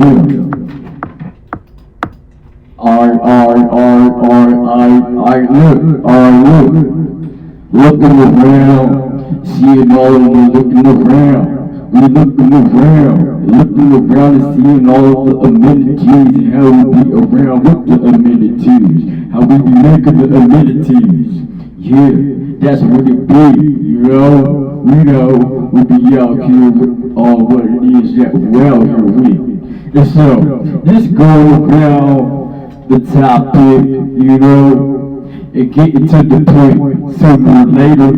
Looking around, seeing all of them looking around. We looking around and seeing all the amenities and how we be around with the amenities, how we be making the amenities. Yeah, that's what it be, you know. We know we be out here with all what it is that we out here with. And so, let's go around the topic, you know, and getting to the point sooner or later.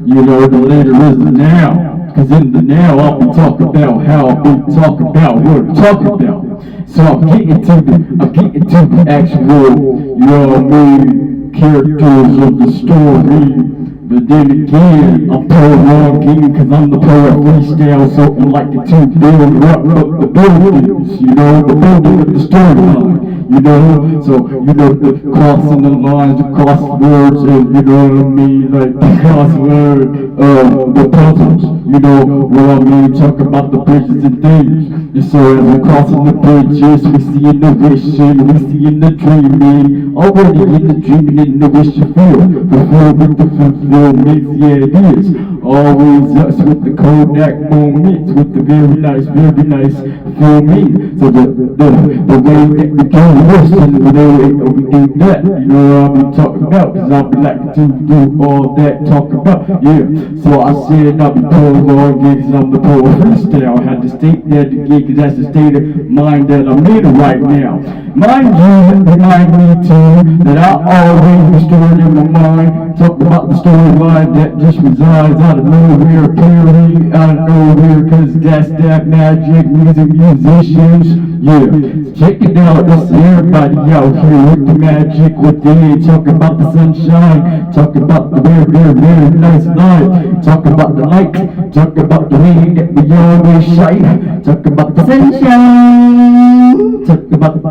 You know, the later is the now. Cause in the now I'll be talking about how I'll be talking about what I'm talking about. So I'm getting to the actual, you know what I mean, characters of the story. But then again, I'm prolonging cause I'm the poet freestyle, so I'm like to build up the buildings, you know, the building of the storyline. You know, so, you know, the crossing the lines, the crosswords, and you know what I mean, like the crossword, the puzzles, you know what I mean, talk about the bridges and things. And so as we're crossing the bridges, we see in the wishing, we see in the dreaming, already in the dreaming, in the wish you feel, before with the fulfillment, yeah it is, always us with the Kodak moments, with the very nice, feel me, so the way that we go, listen, you know, we do that, you know what I'll be talking about, cause I'll be like to do all that, talk about, yeah, so I said I'll be prolonging, cause I'm the poet freestyle, I had to state that again, cause that's the state of mind that I'm in right now. Mind you, remind me too, that I always be stored in my mind, talk about the storyline that just resides out of nowhere, appearing out of nowhere, cause that's that magic, music musicians. Yeah, check it out, let's see everybody out here with the magic within. Talk about the sunshine, talk about the very nice night. Talk about the light, talk about the way that we always shine. Talk about the sunshine, talk about the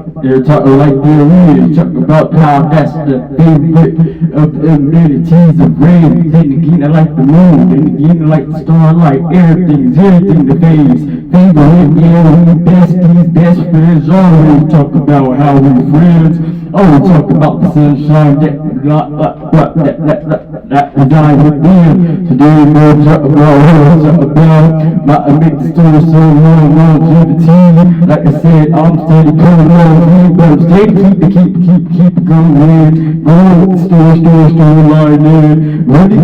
talk like there is. Talk about how that's the favorite of the amenities of rain. Then again I like the moon, then again I like the starlight. Everything the phase. Favorite, yeah, we besties, best friends, always talk about how we friends, always talk about the sunshine that we die with them. Today we're talking about my make the story so long, longevity. Like I said, I'm steady coming on, but I'm steady keep it going. Going with the storyline in. Really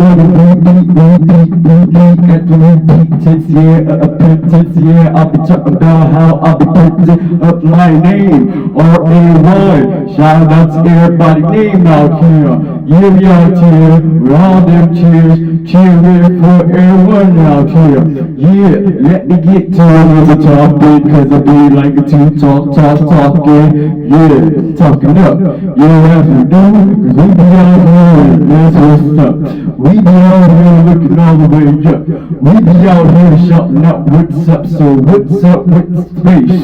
after repentance, yeah, I'll be talking about how I'll be putting up my name, R-A-Y. Shout out to everybody name out here. Yeah, we out here, with all them cheering for everyone out here. Yeah, let me get to the topic, cause I be like to talking. Yeah, talking up. Yeah, have to do, cause we be out here, that's what's up. We be out here looking all the way up. We be out here shouting out what's up, so what's up with the space?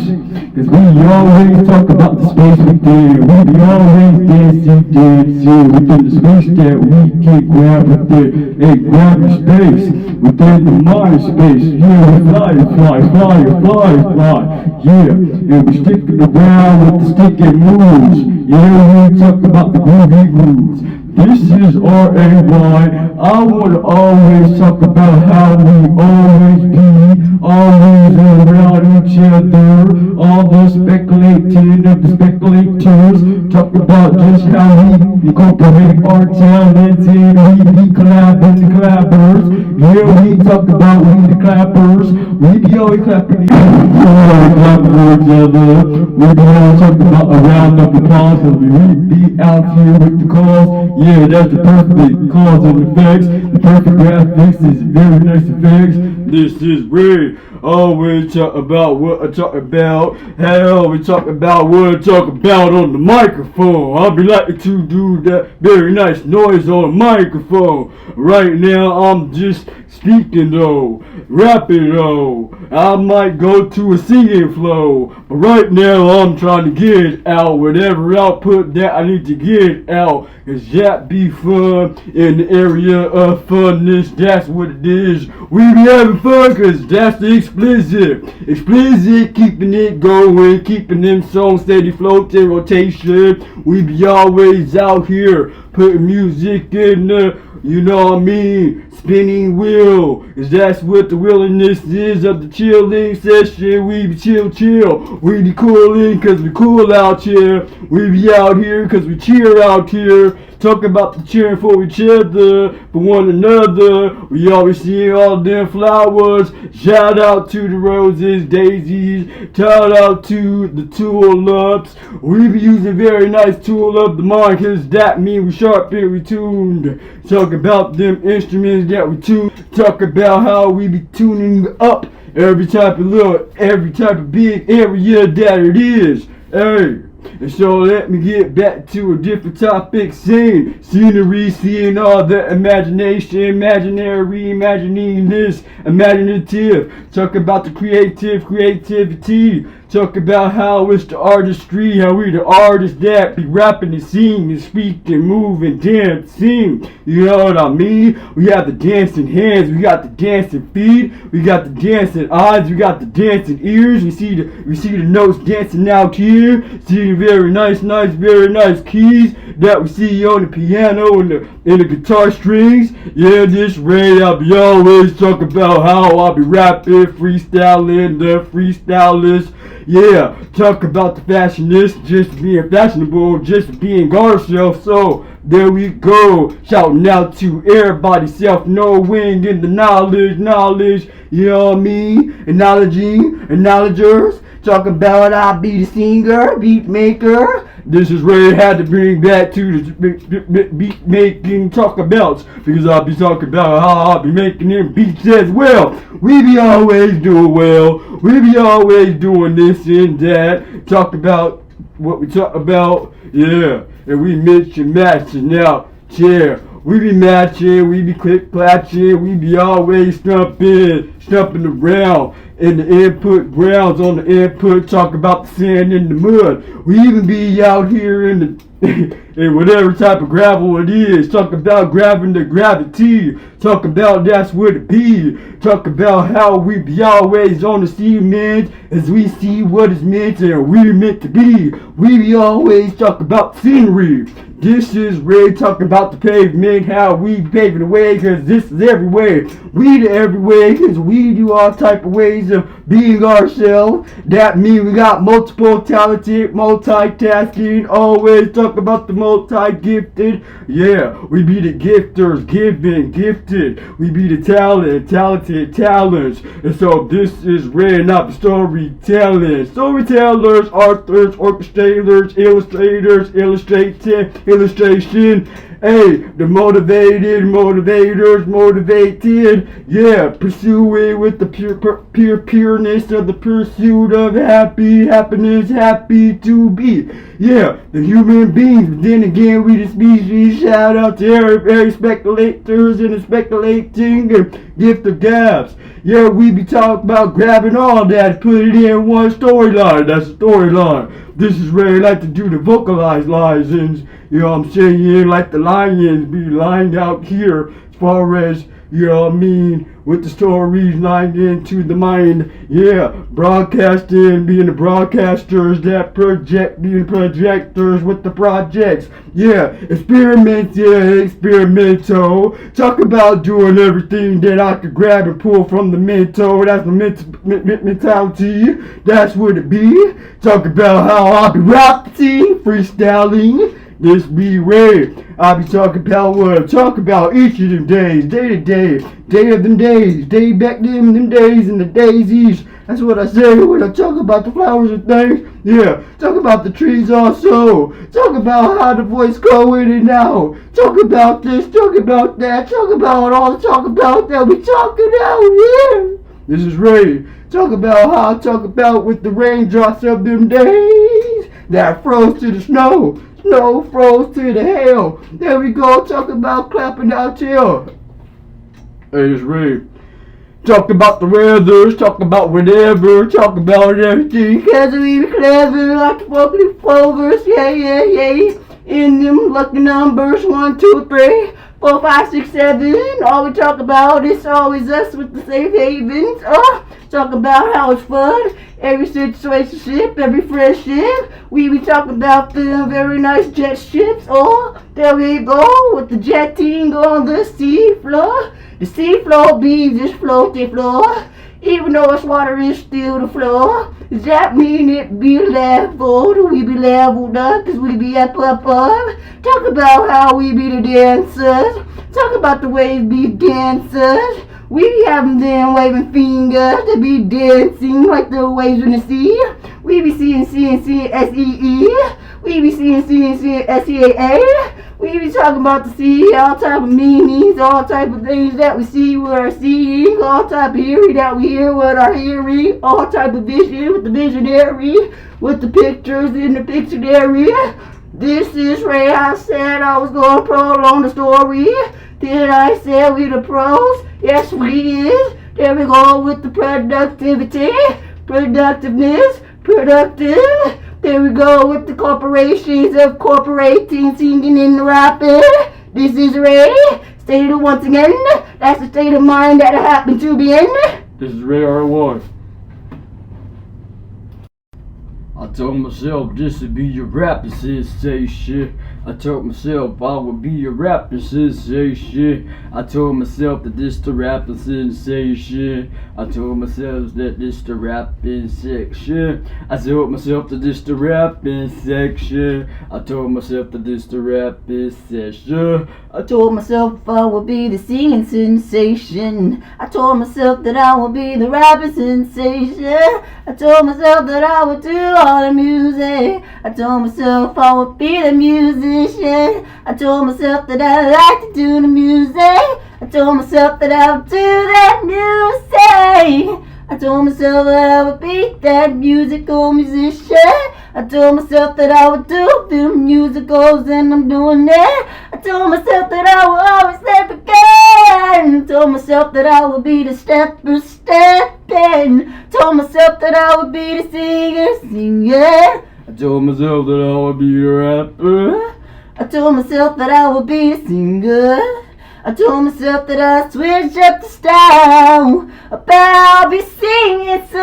Cause we always talk about the space within. We be always dancing within the space that we can grab within. Hey, grab the space within the mind space. Yeah, we fly. Yeah, and we sticking around with the sticking moves. Yeah, we talk about the groovy grooves. This is R-A-Y. I wanna always talk about how we always be, always around each other, all the speculating of the speculators, talk about just how we incorporate our talents and we be collabing the clappers. Yeah, we talk about we the clappers, we be always clapping each other, we be always talking about a round of applause, and we be out here with the calls. Yeah, that's the perfect cause and effects. The perfect graphics is very nice effects. This is Ray. Always talk about what I talk about. Hell, we talk about what I talk about on the microphone. I'll be like to do that very nice noise on the microphone. Right now, I'm just speaking though, rapping though. I might go to a singing flow, but right now I'm trying to get out whatever output that I need to get out. Cause that be fun in the area of funness, that's what it is. We be having fun cause that's the explicit. Explicit, keeping it going, keeping them songs steady floating rotation. We be always out here putting music in the, you know what I mean, spinning wheel. Cause that's what the willingness is of the chilling session. We be chill. We be coolin' cause we cool out here. We be out here cause we cheer out here. Talk about the cheering for each other, for one another. We always see all them flowers. Shout out to the roses, daisies. Shout out to the tulips. We be using very nice tool of the mind, cause that mean we sharp and we tuned. Talk about them instruments that we tune. Talk about how we be tuning up every type of big area that it is. Hey. And so let me get back to a different topic, scenery, seeing all the imagination, imaginary, imagining this, imaginative. Talk about the creativity. Talk about how it's the artistry, how we the artists that be rapping and singing and speaking, moving, dancing. You know what I mean? We have the dancing hands, we got the dancing feet, we got the dancing eyes, we got the dancing ears. We see the notes dancing out here. See the very nice, very nice keys that we see on the piano and the guitar strings. Yeah, this Ray, I'll be always talking about how I'll be rapping, freestyling, the freestylers. Yeah, talk about the fashionist, just being fashionable, just being ourselves. So there we go, shouting out to everybody, self-knowing and the knowledge, you know what I mean, acknowledgers. Talk about I be the singer, beat maker. This is where I had to bring back to the beat making talk abouts, because I'll be talking about how I'll be making them beats as well. We be always doing well. We be always doing this and that. Talk about what we talk about, yeah. And we mix and matching out, yeah. We be matching, we be click-clatching, we be always stumping around in the input grounds on the input, talk about the sand in the mud. We even be out here in the in whatever type of gravel it is. Talk about grabbing the gravity. Talk about that's what it be. Talk about how we be always on the cement as we see what is meant and we're meant to be. We be always talk about scenery. This is Ray talking about the pavement, how we paving the way, cause this is everywhere. We the everywhere, cause we do all type of ways of being ourselves. That means we got multiple talented, multitasking, always talk about the multi-gifted. Yeah, we be the gifters, gifted. We be the talented talents. And so this is Ray, not the storytelling. Storytellers, authors, orchestrators, illustration. Hey, the motivators, motivated. Yeah, pursuing with the pureness of the pursuit of happiness, happy to be. Yeah, the human beings. Then again, we the species. Shout out to every speculators and the speculating gift of gaps. Yeah, we be talking about grabbing all that, put it in one storyline. That's a storyline. This is where I like to do the vocalized lions. You know what I'm saying? Like the lions be lined out here as far as, you know what I mean, with the stories lined into the mind. Yeah, broadcasting, being the broadcasters that project, being projectors with the projects. Yeah, experimental. Talk about doing everything that I could grab and pull from the mental. That's the mentality. That's what it be. Talk about how I'll be rapping, freestyling. This be Ray. I'll be talking about what I talk about each of them days, day to day of them days, day back them days and the daisies. That's what I say when I talk about the flowers and things. Yeah, talk about the trees also. Talk about how the voice go in and out. Talk about this, talk about that, talk about all the talk about that we talking out here. This is Ray. Talk about how I talk about with the raindrops of them days that froze to the snow. Snow froze to the hail. There we go, talk about clapping out here. Hey, it's Ray. Talk about the weather, talk about whatever, talk about everything. Cause we be clever like the fucking clovers, yeah. In them lucky numbers, 1, 2, 3, 4, 5, 6, 7. All we talk about is always us with the safe havens. Talk about how it's fun. Every situationship, every friendship. We be talking about the very nice jet ships. There we go with the jetting on the sea floor. The sea floor be this floaty floor. Even though it's water, is still the floor. Does that mean it be leveled? We be leveled up cause we be up. Talk about how we be the dancers. Talk about the waves be dancers. We be having them waving fingers to be dancing like the waves in the sea. We be seeing S-E-E. We be seeing S-E-A-A. We be talking about the sea, all type of meanings, all type of things that we see with our seeing, all type of hearing that we hear with our hearing, all type of vision with the visionary, with the pictures in the pictionary. This is Ray. I said I was going to prolong the story. Then I said we the pros. Yes, we is. There we go with the productivity, productiveness, productive. There we go with the corporations of corporating, singing and rapping. This is Ray. Stated once again. That's the state of mind that I happen to be in. This is Ray R1. I told myself this would be your rapping sensation. I told myself I would be your rapping sensation. I told myself that this the rapping sensation. I told myself that this the rapping section. I told myself that this the rapping section. I told myself that this the rapping session. I told myself I would be the singing sensation. I told myself that I would be the rapping sensation. I told myself that I would do all the music. I told myself I would be the musician. I told myself that I like to do the music. I told myself that I would do that music. I told myself that I would be that musical musician. I told myself that I would do the musicals and I'm doing it. I told myself that I would always step again. I told myself that I would be the stepper stepping. Told myself that I would be the singer singing. I told myself that I would be the rapper. I told myself that I would be the singer. I told myself that I'd switch up the style, but I'll be singing so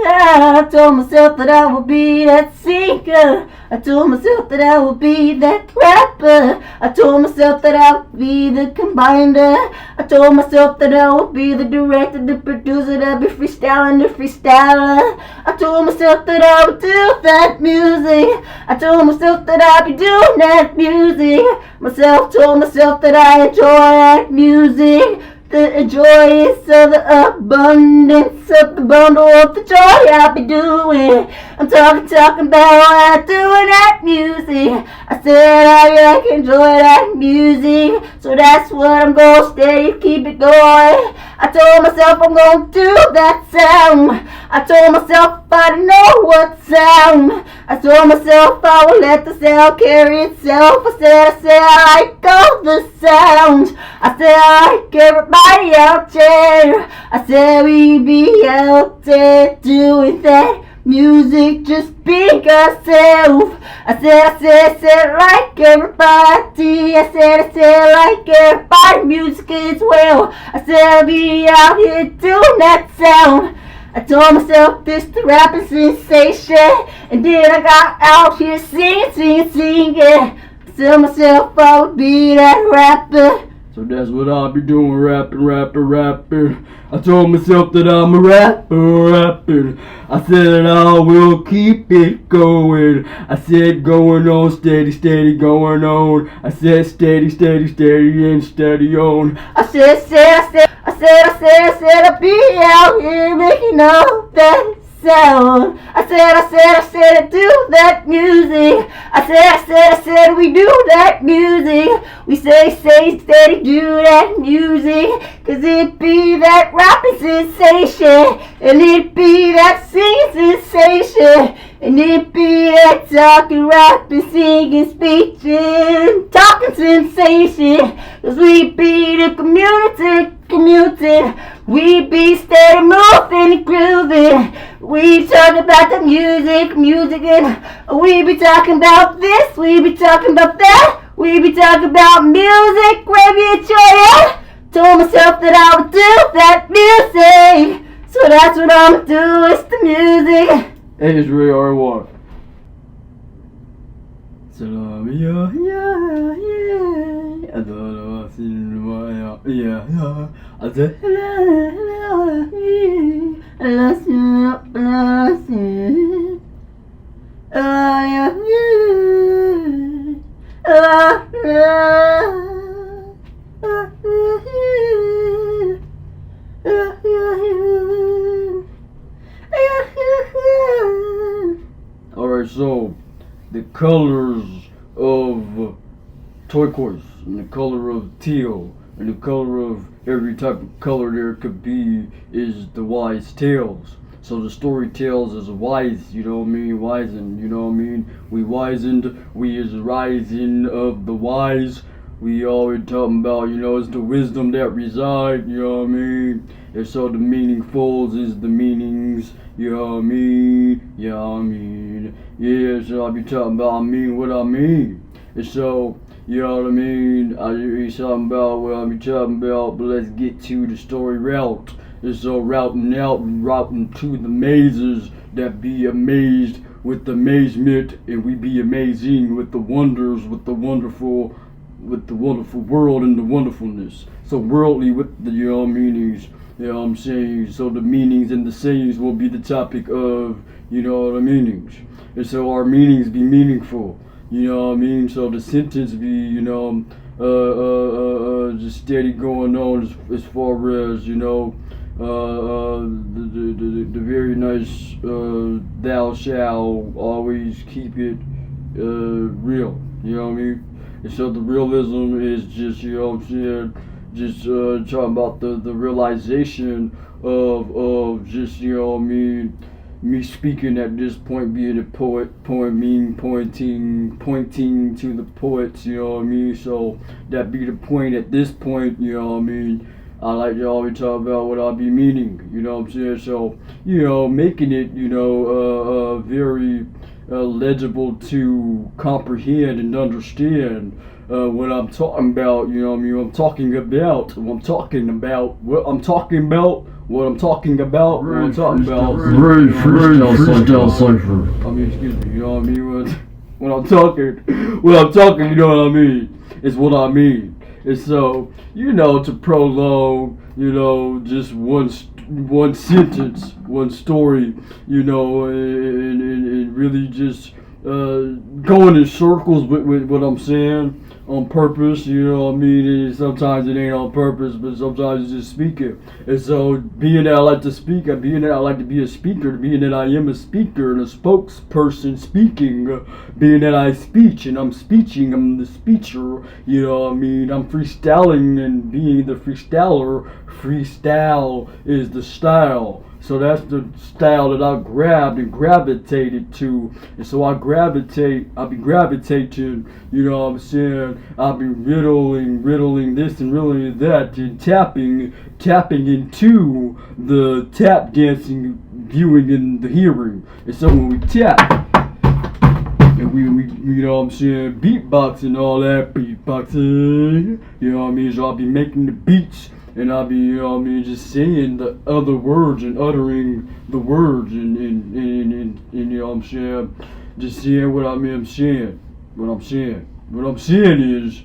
loud. I told myself that I would be that singer. I told myself that I would be that rapper. I told myself that I would be the combiner. I told myself that I would be the director, the producer, that I'd be freestyling, the freestyler. I told myself that I would do that music. I told myself that I'd be doing that music. Myself told myself that I enjoy that music. The joyous of the abundance of the bundle of the joy I be doing. I'm talking about doing that music. I said I enjoy that music, so that's what I'm gonna stay, keep it going. I told myself I'm gonna do that sound. I told myself I didn't know what sound. I told myself I would let the sound carry itself. I said I like all the sounds. I said I like everybody out there. I said we be out there doing that music, just being ourselves. I said like everybody. I said like everybody, music as well. I said I'll be out here doing that sound. I told myself this the rapping sensation, and then I got out here singing. I told myself I would be that rapper. So that's what I'll be doing, rapping. I told myself that I'm a rapper. I said I will keep it going. I said going on, steady going on. I said steady and steady on. I said I'll be out here making all that sound. I said do that music. I said we do that music. We say steady, do that music. Cause it be that rapping sensation, and it be that singing sensation, and it be that talking, rapping, singing, speeching, talking sensation. Cause we be the community commuting. We be steady moving and grooving. We talk about the music, and we be talking about this, we be talking about that. We be talking about music, gravy and joy. Told myself that I would do that music. So that's what I'ma do, it's the music. Hey, it's Ray R1. Salam, yeah. I thought I was in my, yeah. I said, I lost you. Oh, Alright, so the colors of turquoise and the color of teal and the color of every type of color there could be is the wise tales. So the story tells is wise, you know what I mean? Wisen, you know what I mean? We wizened, we is rising of the wise. We always talking about, you know, it's the wisdom that reside, you know what I mean? And so the meaningfuls is the meanings, you know what I mean? Yeah, I mean. Yeah, so I be talking about I mean what I mean. And so, you know what I mean? I be talking about what I be talking about, but let's get to the story route. And so routing out and routing to the mazes that be amazed with the amazement, and we be amazing with the wonders, with the wonderful world and the wonderfulness. So worldly with the, you know, meanings, you know what I'm saying? So the meanings and the sayings will be the topic of, you know, the meanings. And so our meanings be meaningful, you know what I mean? So the sentence be, you know, just steady going on as far as, you know, the very nice, thou shall always keep it, real, you know what I mean? And so the realism is just, you know what I'm saying, just talking about the realization of just, you know what I mean, me speaking at this point, being a poet mean pointing to the poets, you know what I mean? So that be the point at this point, you know what I mean? I like to always talk about what I be meaning, you know what I'm saying? So, you know, making it, you know, very legible to comprehend and understand what I'm talking about, you know what I mean? What I'm talking about. Very freestyle cipher. I mean, excuse me, you know what I mean? When I'm talking, you know what I mean? It's what I mean. And so, you know, to prolong, you know, just one sentence, one story, you know, and really just going in circles with what I'm saying on purpose, you know what I mean? And sometimes it ain't on purpose, but sometimes it's just speaking. And so, being that I like to speak, being that I like to be a speaker, being that I am a speaker and a spokesperson speaking, being that I speech and I'm speeching, I'm the speecher, you know what I mean? I'm freestyling and being the freestyler. Freestyle is the style. So that's the style that I grabbed and gravitated to. And so I'll be gravitating, you know what I'm saying? I'll be riddling this and riddling that and tapping into the tap dancing, viewing and the hearing. And so when we tap, and we you know what I'm saying, beatboxing, all that beatboxing, you know what I mean? So I'll be making the beats. And I'll be, you know what I mean, just saying the other words and uttering the words and you know what I'm saying, just saying what I'm saying. What I'm saying is,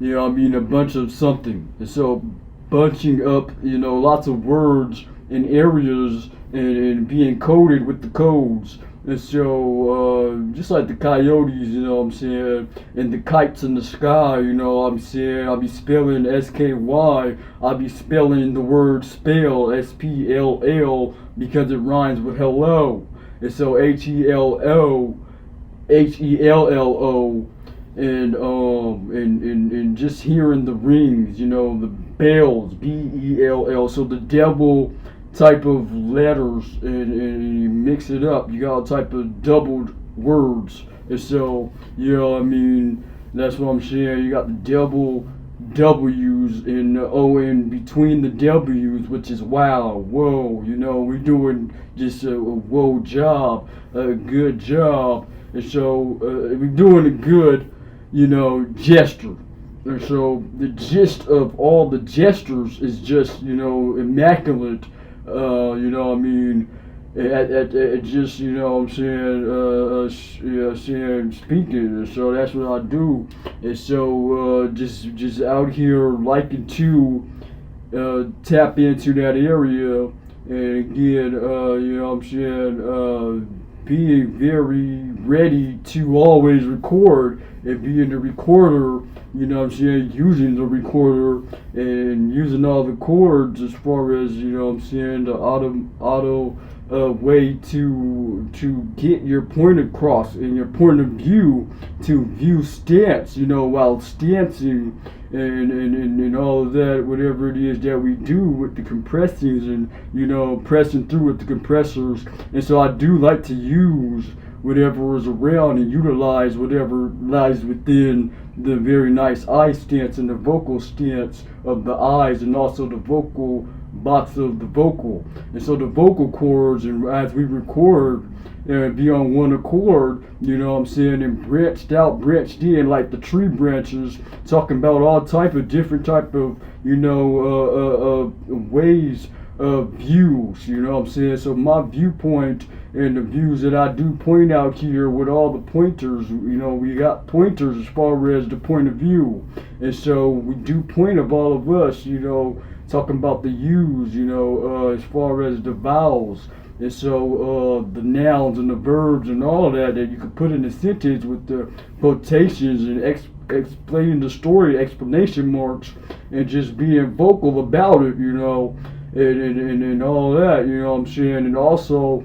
you know what I mean, a bunch of something. And so bunching up, you know, lots of words in areas and being coded with the codes. And so, just like the coyotes, you know what I'm saying, and the kites in the sky, you know what I'm saying, I'll be spelling SKY, I'll be spelling the word spell, SPLL, because it rhymes with hello. And so HELLO, and just hearing the rings, you know, the bells, BELL, so the devil type of letters and you mix it up, you got a type of doubled words. And so, you know what I mean, that's what I'm saying, you got the double W's and O in between the W's, which is wow, whoa, we're doing just a whoa job, a good job, and so we're doing a good, gesture. And so the gist of all the gestures is just, immaculate, I mean, at just what I'm saying saying speaking, and so that's what I do, and so just out here liking to tap into that area, and again what I'm saying being very ready to always record and being the recorder, what I'm saying, using the recorder and using all the chords as far as, what I'm saying, the auto way to get your point across and your point of view to view stance, while stancing and all of that, whatever it is that we do with the compressors and, pressing through with the compressors. And so I do like to use whatever is around and utilize whatever lies within the very nice eye stance and the vocal stance of the eyes, and also the vocal box of the vocal. And so the vocal cords, and as we record and be on one accord, what I'm saying, and branched in like the tree branches, talking about all type of different type of, ways of views, what I'm saying. So my viewpoint and the views that I do point out here with all the pointers, we got pointers as far as the point of view. And so we do point of all of us, talking about the U's, as far as the vowels. And so the nouns and the verbs and all of that you can put in a sentence with the quotations and explaining the story, explanation marks, and just being vocal about it, and all that, what I'm saying. And also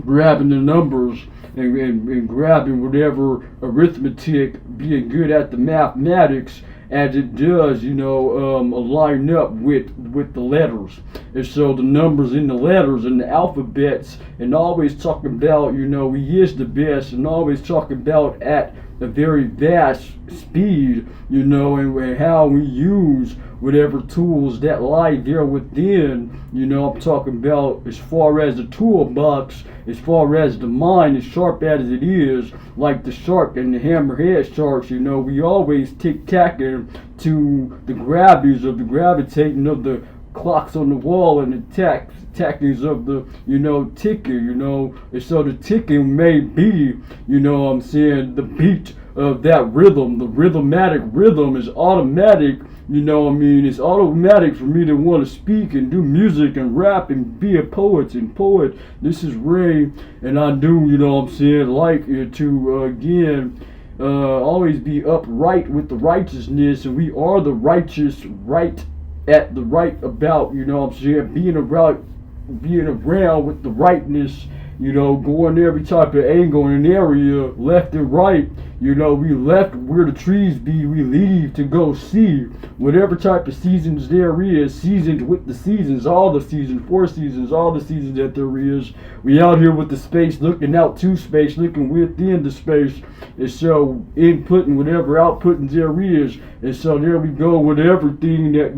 grabbing the numbers and grabbing whatever arithmetic, being good at the mathematics as it does, line up with the letters. And so the numbers in the letters and the alphabets, and always talking about, he is the best, and always talking about at a very vast speed, and how we use whatever tools that lie there within, I'm talking about as far as the toolbox, as far as the mind, as sharp as it is, like the shark and the hammerhead sharks, we always tick-tacking to the gravity of the gravitating of the clocks on the wall and the tackings of the, ticking, and so the ticking may be, what I'm saying, the beat of that rhythm. The rhythmatic rhythm is automatic, it's automatic for me to want to speak and do music and rap and be a poet. This is Ray, and I do, what I'm saying, like to, again, always be upright with the righteousness, and we are the righteous, right at the right about, what I'm saying, being around with the rightness, going every type of angle and area, left and right. We left where the trees be, we leave to go see whatever type of seasons there is, seasoned with the seasons, all the seasons, 4 seasons, all the seasons that there is. We out here with the space, looking out to space, looking within the space, and so inputting whatever outputting there is. And so there we go with everything that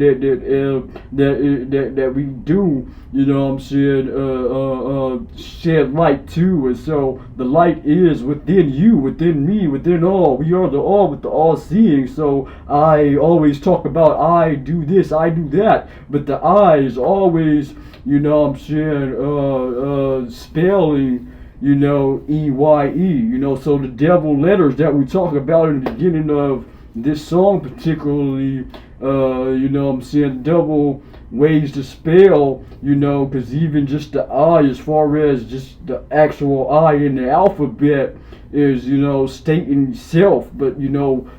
we do, what I'm saying, shed light to. And so the light is within you, within me, within all. We are the all with the all seeing. So I always talk about I do this, I do that, but the I is always, what I'm saying, spelling, EYE, so the devil letters that we talk about in the beginning of this song particularly, what I'm saying, double ways to spell, because even just the I, as far as just the actual I in the alphabet, is, stating self, but,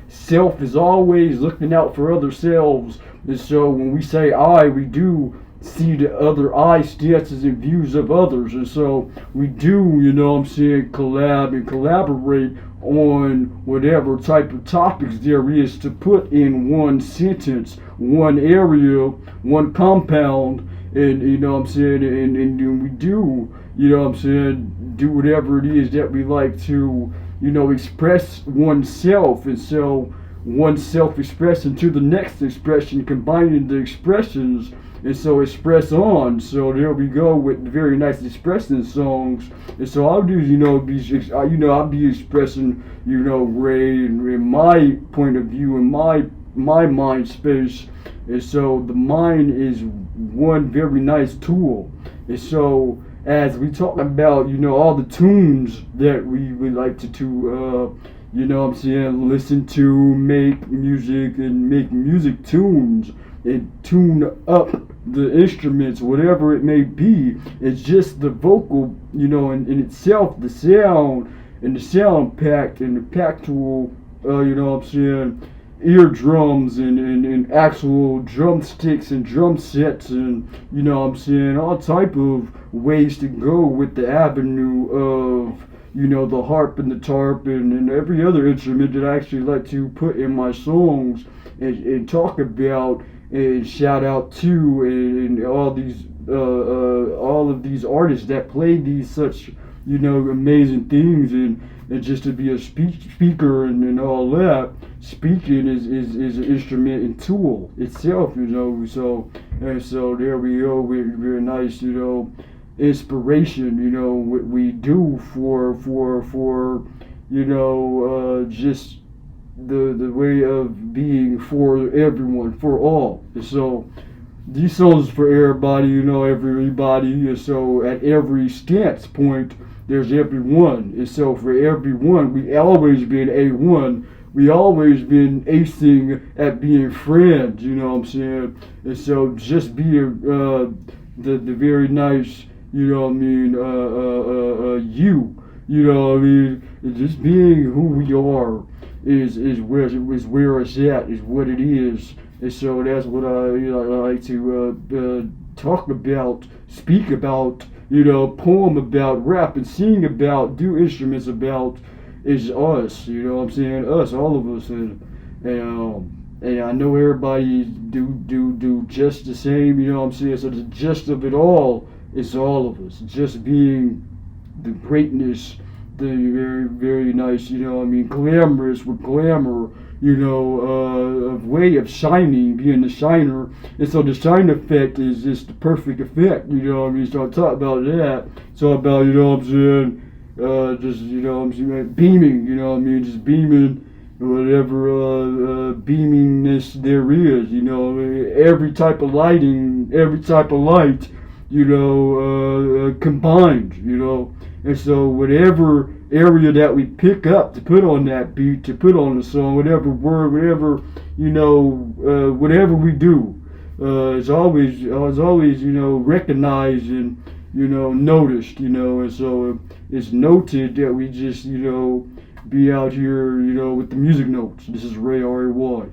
self is always looking out for other selves. And so when we say I, we do see the other I stances and views of others. And so we do, what I'm saying, collab and collaborate on whatever type of topics there is to put in one sentence, one area, one compound, and what I'm saying, and we do, what I'm saying, do whatever it is that we like to, express oneself. And so one self-expression to the next expression, combining the expressions, and so express on. So there we go with very nice expressing songs. And so I'll do, I'll be expressing, Ray, in my point of view, in my mind space. And so the mind is one very nice tool. And so as we talk about, all the tunes that we would like to listen to, make music, and make music tunes, and tune up the instruments, whatever it may be. It's just the vocal, in itself, the sound, and the sound pack, and the pactual, eardrums, and actual drumsticks and drum sets, and all type of ways to go with the avenue of the harp and the tarp, and every other instrument that I actually like to put in my songs, and talk about and shout out to, and all of these artists that play these such amazing things, and just to be a speaker, and all that. Speaking is an instrument and tool itself, so there we go with very nice, inspiration, what we do for just the way of being for everyone, for all. And so these songs for everybody, everybody. And so at every stance point, there's everyone. And so for everyone, we always been A1. We always been acing at being friends, And so just be the very nice, just being who we are is where it's at, is what it is. And so that's what I like to talk about, speak about, poem about, rap and sing about, do instruments about, is us, us, all of us, and I know everybody do just the same, so the gist of it all is all of us, just being the greatness, the very, very nice, glamorous with glamour, way of shining, being the shiner. And so the shine effect is just the perfect effect, so I talk about that. So about, beaming, just beaming, whatever beamingness there is, every type of lighting, every type of light, combined, and so whatever area that we pick up to put on that beat, to put on the song, whatever word, whatever, whatever we do, is always, recognized and, noticed, and so it's noted that we just, be out here, with the music notes. This is Ray, R-A-Y.